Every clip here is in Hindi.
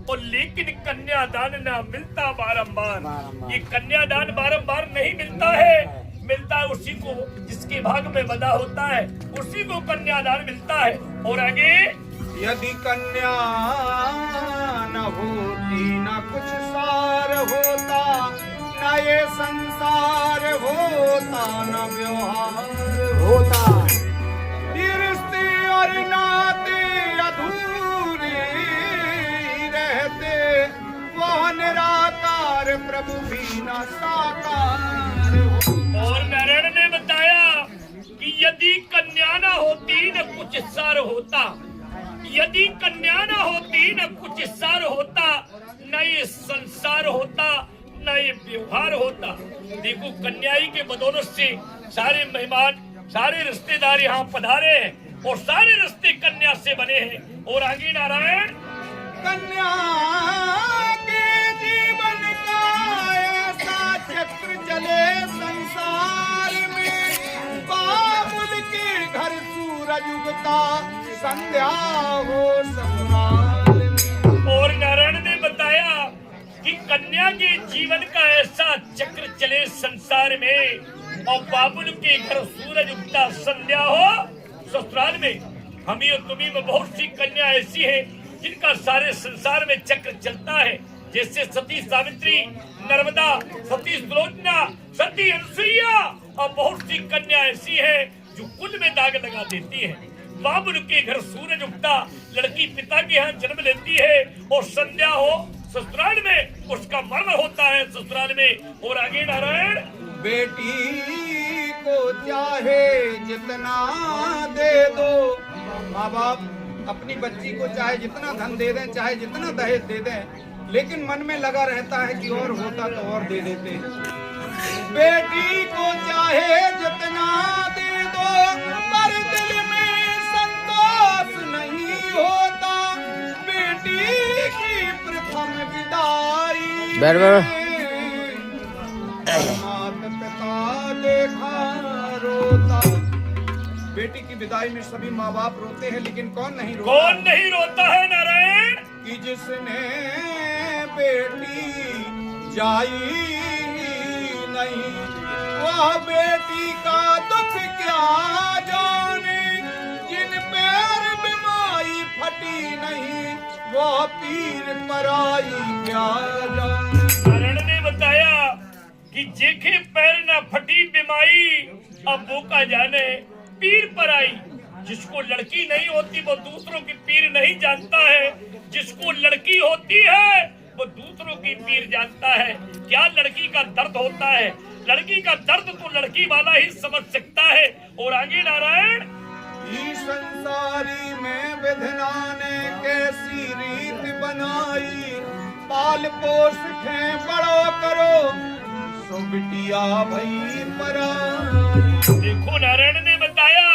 और लेकिन कन्यादान ना मिलता बारंबार। ये कन्यादान बारंबार नहीं मिलता है, मिलता है उसी को जिसके भाग में बदा होता है, उसी को कन्यादान मिलता है। और आगे, यदि कन्या न होती न कुछ सार होता, न ये संसार होता, न व्यवहार होता। ये रिश्ते और नाते अधूरे रहते, वह निराकार प्रभु भी न साकार होता। और नारायण ने बताया कि यदि कन्या न होती न कुछ सार होता, यदि कन्या न होती न कुछ सार होता, न ये संसार होता, न ये व्यवहार होता। देखो कन्याई के बदौलत से सारे मेहमान, सारे रिश्तेदार यहाँ पधारे हैं और सारे रिश्ते कन्या से बने हैं। और आगे नारायण, कन्या के जीवन का ऐसा चक्र चले संसार में, बाबुल के घर सूरज उगता, संध्या हो ससुराल में। और नारायण ने बताया कि कन्या के जीवन का ऐसा चक्र चले संसार में, और बाबुल के घर सूरज उगता, संध्या हो ससुराल में। हमी और तुम्ही में बहुत सी कन्या ऐसी है जिनका सारे संसार में चक्र चलता है, जैसे सती सावित्री, नर्मदा, सती सुलोचना, सती अनुसुईया, और बहुत सी कन्या ऐसी है जो कुल में दाग लगा देती है। बाबुल के घर सूरज उगता, लड़की पिता के यहाँ जन्म लेती है, और संध्या हो ससुराल में, उसका मरण होता है ससुराल में। और आगे नारायण, बेटी को चाहे जितना दे दो, माँ बाप अपनी बच्ची को चाहे जितना धन दे दें, चाहे जितना दहेज दे दें, लेकिन मन में लगा रहता है कि और होता तो और दे देते। बेटी को चाहे जितना दे दो, पर दिल में संतोष नहीं होता। बेटी की प्रथम विदाई माता पिता देखा रोता। बेटी की विदाई में सभी माँ बाप रोते हैं, लेकिन कौन नहीं रोता? कौन नहीं रोता है नारायण? कि जिसने बेटी जाई नहीं, वह बेटी का दुख क्या जाने। जिन पैर बीमारी फटी नहीं, वह पीर पराई क्या जाने। नारायण ने बताया कि जेके पैर न फटी बीमारी, अब वो का जाने पीर पर आई। जिसको लड़की नहीं होती वो दूसरों की पीर नहीं जानता है, जिसको लड़की होती है वो दूसरों की पीर जानता है। क्या लड़की का दर्द होता है, लड़की का दर्द तो लड़की वाला ही समझ सकता है। और आगे नारायण, इस संसारी में विधना ने कैसी रीत बनाई, पाल पोस के बड़ो करो, सो बिटिया भई पराई। देखो नारायण ने बताया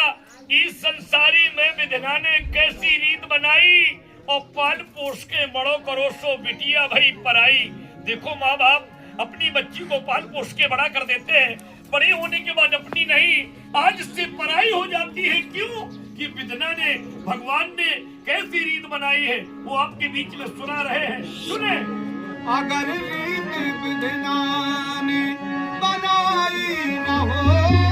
इस संसारी में विधना ने कैसी रीत बनाई, और पाल पोस के बड़ो करो, सो बिटिया भई पराई। देखो माँ बाप अपनी बच्ची को पाल पोस के बड़ा कर देते हैं, बड़े होने के बाद अपनी नहीं आज से पराई हो जाती है। क्यों? कि विधना ने, भगवान ने कैसी रीत बनाई है, वो आपके बीच में सुना रहे हैं, सुने। अगर रीत विधना ने बनाई न हो,